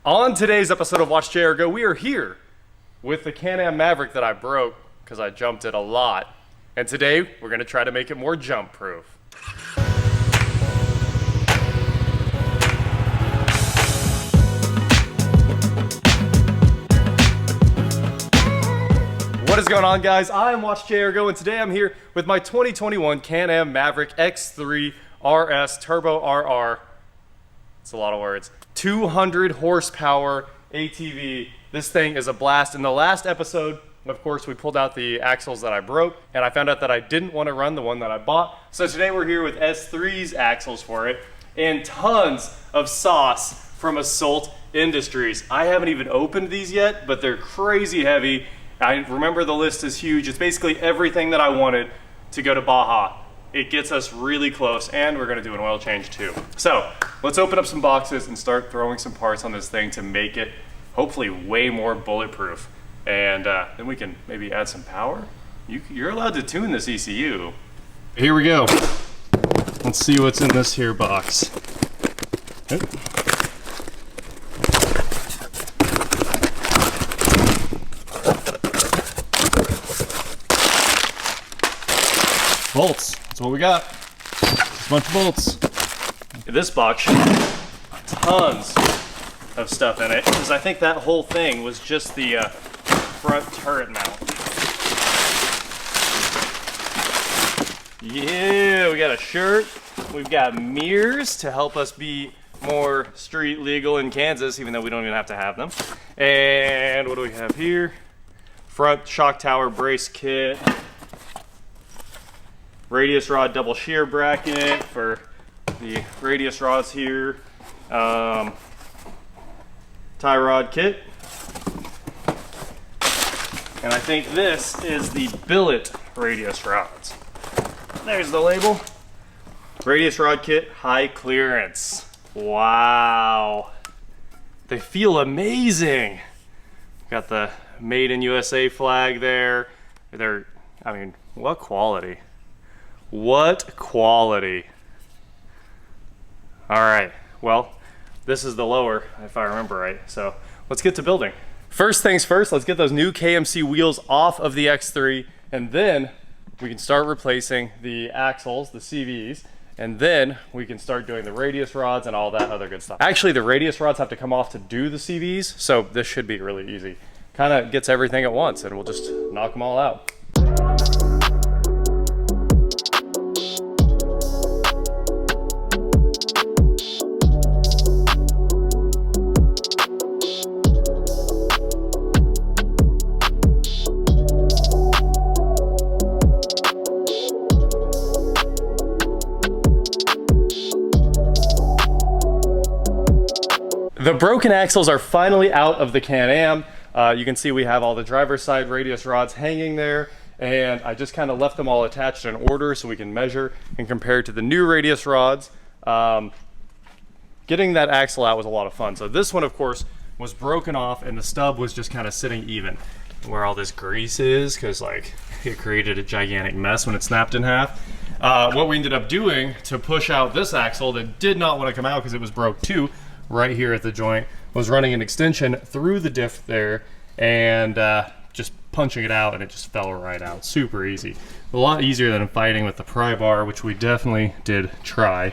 On today's episode of Watch JR Go, we are here with the Can-Am Maverick that I broke because I jumped it a lot. And today, we're going to try to make it more jump-proof. What is going on, guys? I'm Watch JR Go, and today I'm here with my 2021 Can-Am Maverick X3 RS Turbo RR. It's a lot of words. 200 horsepower ATV. This thing is a blast. In the last episode, of course, we pulled out the axles that I broke, and I found out that I didn't want to run the one that I bought. So today we're here with S3's axles for it, and tons of sauce from Assault Industries. I haven't even opened these yet, but they're crazy heavy. I remember the list is huge. It's basically everything that I wanted to go to Baja. It gets us really close, and we're gonna do an oil change too. So let's open up some boxes and start throwing some parts on this thing to make it hopefully way more bulletproof. And then we can maybe add some power. You're allowed to tune this ECU. Here we go. Let's see what's in this here box. Oop. Bolts, that's what we got. Just a bunch of bolts. This box should have tons of stuff in it, because I think that whole thing was just the front turret mount. Yeah, we got a shirt. We've got mirrors to help us be more street legal in Kansas, even though we don't even have to have them. And what do we have here? Front shock tower brace kit. Radius rod double shear bracket for the radius rods here. Tie rod kit. And I think this is the Billet radius rods. There's the label. Radius rod kit, high clearance. Wow. They feel amazing. Got the Made in USA flag there. I mean, what quality. What quality. All right, well, this is the lower, if I remember right. So let's get to building. First things first, let's get those new KMC wheels off of the X3, and then we can start replacing the axles, the CVs, and then we can start doing the radius rods and all that other good stuff. Actually, the radius rods have to come off to do the CVs, so this should be really easy. Kind of gets everything at once, and we'll just knock them all out. The broken axles are finally out of the Can-Am. You can see we have all the driver's side radius rods hanging there, and I just kind of left them all attached in order so we can measure and compare to the new radius rods. Getting that axle out was a lot of fun. So this one, of course, was broken off, and the stub was just kind of sitting even. Where all this grease is, because like it created a gigantic mess when it snapped in half. What we ended up doing to push out this axle that did not want to come out because it was broke too, right here at the joint, was running an extension through the diff there and just punching it out, and it just fell right out. Super easy. A lot easier than fighting with the pry bar, which we definitely did try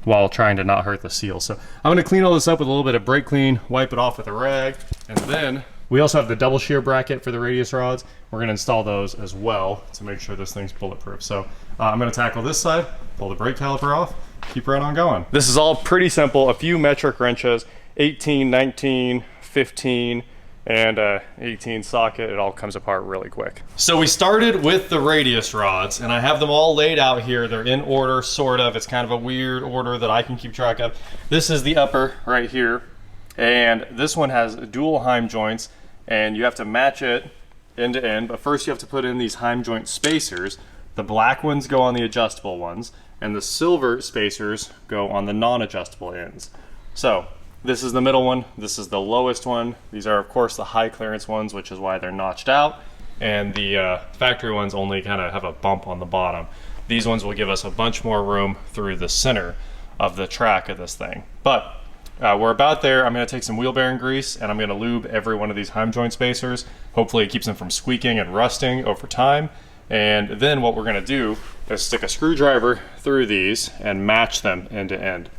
while trying to not hurt the seal. So I'm going to clean all this up with a little bit of brake clean, wipe it off with a rag, and then we also have the double shear bracket for the radius rods. We're going to install those as well to make sure this thing's bulletproof. So I'm going to tackle this side, pull the brake caliper off, keep right on going. This is all pretty simple. A few metric wrenches, 18, 19, 15, and 18 socket. It all comes apart really quick. So we started with the radius rods, and I have them all laid out here. They're in order, sort of. It's kind of a weird order that I can keep track of. This is the upper right here, and this one has dual heim joints, and you have to match it end to end, but first you have to put in these heim joint spacers. The black ones go on the adjustable ones, and the silver spacers go on the non-adjustable ends. So this is the middle one, this is the lowest one. These are of course the high clearance ones, which is why they're notched out, and the factory ones only kind of have a bump on the bottom. These ones will give us a bunch more room through the center of the track of this thing. But We're about there. I'm going to take some wheel bearing grease and I'm going to lube every one of these heim joint spacers. Hopefully it keeps them from squeaking and rusting over time. And then what we're going to do is stick a screwdriver through these and match them end to end.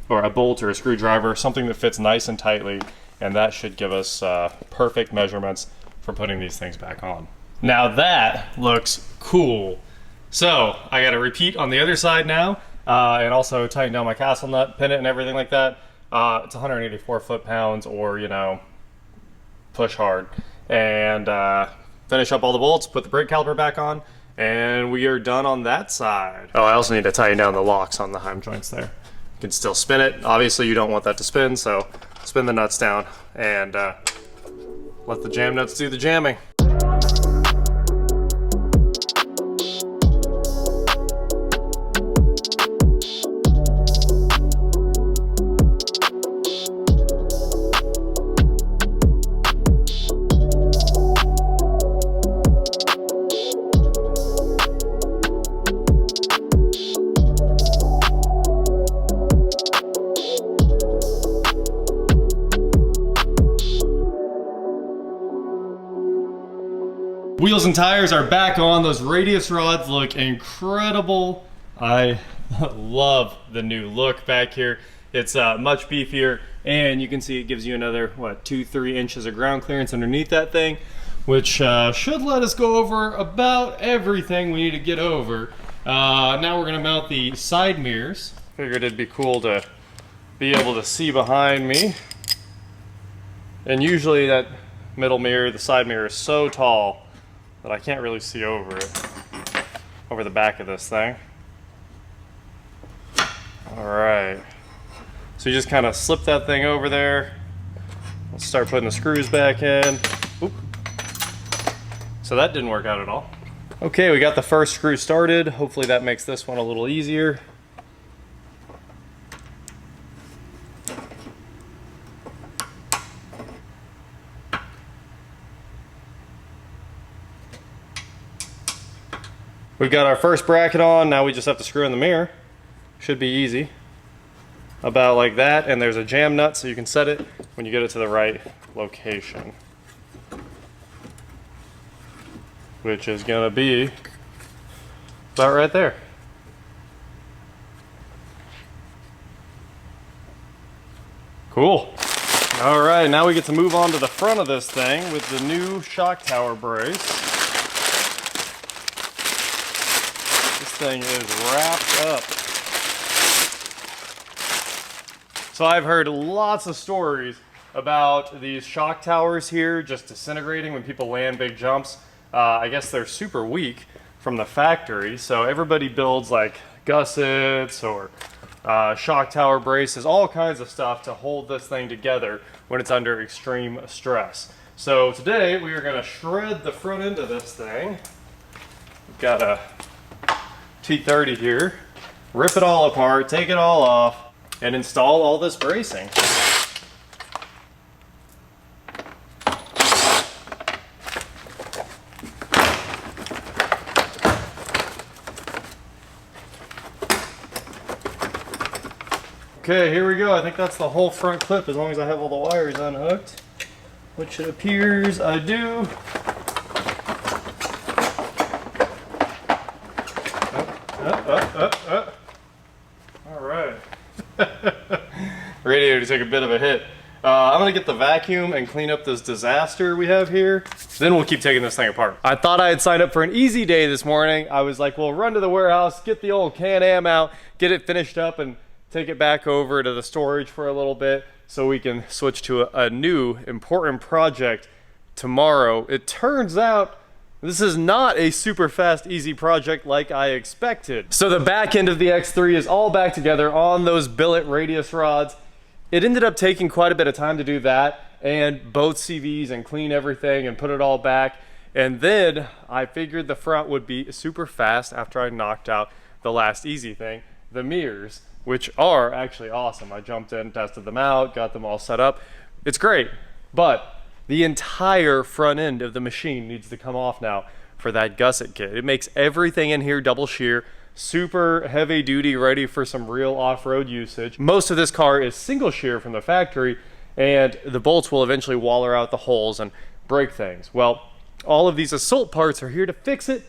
Or a bolt or a screwdriver, something that fits nice and tightly, and that should give us perfect measurements for putting these things back on. Now that looks cool. So I got to repeat on the other side now, and also tighten down my castle nut, pin it and everything like that. It's 184 foot-pounds, or, you know, push hard. And finish up all the bolts, put the brake caliper back on, and we are done on that side. Oh, I also need to tighten down the locks on the heim joints there. You can still spin it. Obviously, you don't want that to spin, so spin the nuts down and let the jam nuts do the jamming. Wheels and tires are back on. Those radius rods look incredible. I love the new look back here. It's much beefier, and you can see it gives you another, what, 2-3 inches of ground clearance underneath that thing, which should let us go over about everything we need to get over. Now we're gonna mount the side mirrors. Figured it'd be cool to be able to see behind me. And usually that middle mirror, the side mirror, is so tall that I can't really see over it, over the back of this thing. All right, so you just kind of slip that thing over there. Let's start putting the screws back in. Oop. So that didn't work out at all. Okay, we got the first screw started. Hopefully that makes this one a little easier. We've got our first bracket on. Now we just have to screw in the mirror. Should be easy. About like that, and there's a jam nut so you can set it when you get it to the right location. Which is gonna be about right there. Cool. All right, now we get to move on to the front of this thing with the new shock tower brace. Thing is wrapped up. So I've heard lots of stories about these shock towers here just disintegrating when people land big jumps. I guess they're super weak from the factory, so everybody builds like gussets or shock tower braces, all kinds of stuff to hold this thing together when it's under extreme stress. So today we are going to shred the front end of this thing. We've got a T30 here, rip it all apart, take it all off, and install all this bracing. Okay, here we go. I think that's the whole front clip as long as I have all the wires unhooked, which it appears I do. All right. Radio to take a bit of a hit. I'm gonna get the vacuum and clean up this disaster we have here. Then we'll keep taking this thing apart. I thought I had signed up for an easy day this morning. I was like, well, run to the warehouse, get the old Can-Am out, get it finished up, and take it back over to the storage for a little bit so we can switch to a new important project tomorrow. It turns out this is not a super fast, easy project like I expected. So the back end of the X3 is all back together on those billet radius rods. It ended up taking quite a bit of time to do that and both CVs and clean everything and put it all back. And then I figured the front would be super fast after I knocked out the last easy thing, the mirrors, which are actually awesome. I jumped in, tested them out, got them all set up. It's great, but the entire front end of the machine needs to come off now for that gusset kit. It makes everything in here double shear, super heavy duty, ready for some real off-road usage. Most of this car is single shear from the factory, and the bolts will eventually waller out the holes and break things. Well, all of these assault parts are here to fix it,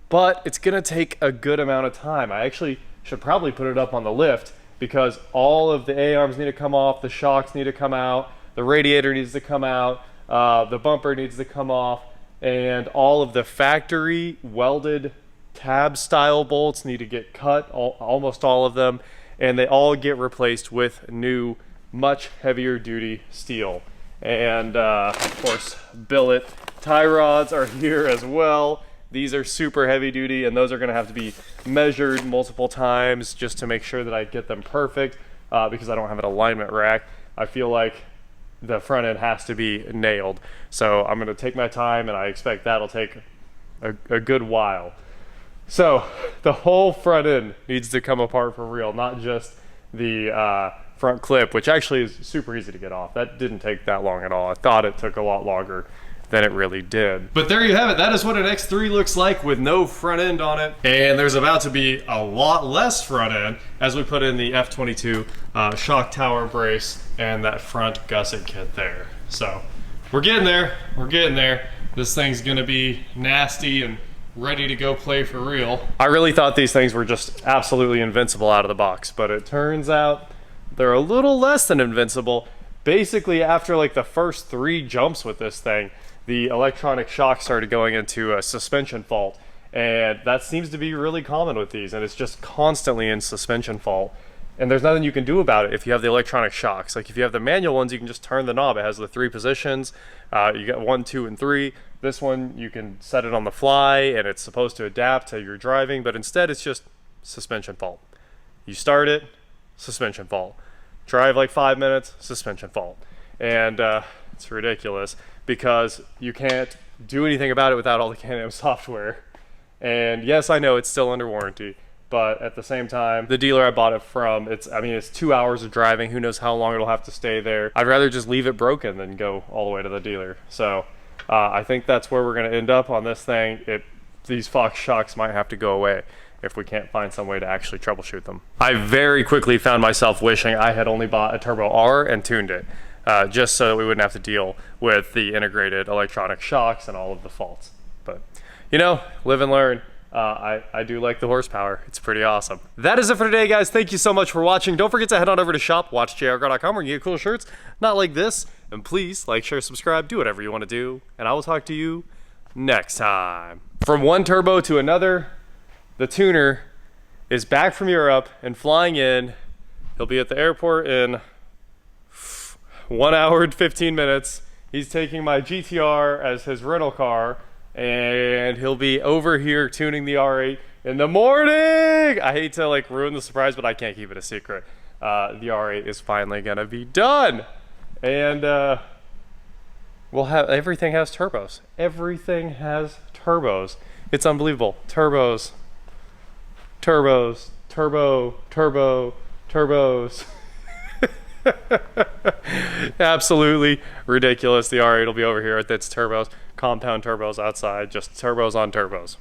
but it's gonna take a good amount of time. I actually should probably put it up on the lift because all of the A-arms need to come off, the shocks need to come out, the radiator needs to come out, the bumper needs to come off, and all of the factory welded tab style bolts need to get cut, almost all of them, and they all get replaced with new, much heavier duty steel. And of course, billet tie rods are here as well. These are super heavy duty, and those are gonna have to be measured multiple times just to make sure that I get them perfect because I don't have an alignment rack. I feel like the front end has to be nailed. So I'm gonna take my time, and I expect that'll take a good while. So the whole front end needs to come apart for real, not just the front clip, which actually is super easy to get off. That didn't take that long at all. I thought it took a lot longer than it really did. But there you have it. That is what an X3 looks like with no front end on it. And there's about to be a lot less front end as we put in the F22 shock tower brace and that front gusset kit there. So we're getting there. We're getting there. This thing's gonna be nasty and ready to go play for real. I really thought these things were just absolutely invincible out of the box, but it turns out they're a little less than invincible. Basically, after like the first 3 jumps with this thing, the electronic shock started going into a suspension fault, and that seems to be really common with these, and it's just constantly in suspension fault, and there's nothing you can do about it if you have the electronic shocks. Like if you have the manual ones, you can just turn the knob. It has the 3 positions. You got 1, 2, and 3. This one, you can set it on the fly, and it's supposed to adapt to your driving, but instead it's just suspension fault. You start it, suspension fault. Drive like 5 minutes, suspension fault. And it's ridiculous because you can't do anything about it without all the Can-Am software. And yes, I know it's still under warranty, but at the same time, the dealer I bought it from, it's 2 hours of driving. Who knows how long it'll have to stay there. I'd rather just leave it broken than go all the way to the dealer. So I think that's where we're gonna end up on this thing. These Fox shocks might have to go away if we can't find some way to actually troubleshoot them. I very quickly found myself wishing I had only bought a Turbo R and tuned it, just so that we wouldn't have to deal with the integrated electronic shocks and all of the faults. But, you know, live and learn. I do like the horsepower. It's pretty awesome. That is it for today, guys. Thank you so much for watching. Don't forget to head on over to shop.watchjrgar.com where you get cool shirts, not like this. And please like, share, subscribe, do whatever you want to do. And I will talk to you next time. From one turbo to another, the tuner is back from Europe and flying in. He'll be at the airport in 1 hour and 15 minutes. He's taking my GTR as his rental car, and he'll be over here tuning the R8 in the morning. I hate to like ruin the surprise, but I can't keep it a secret. The R8 is finally gonna be done, and we'll have everything has turbos. Everything has turbos. It's unbelievable. Turbos. Turbos, turbo, turbo, turbos. Absolutely ridiculous. The R8 will be over here with its turbos, compound turbos outside, just turbos on turbos.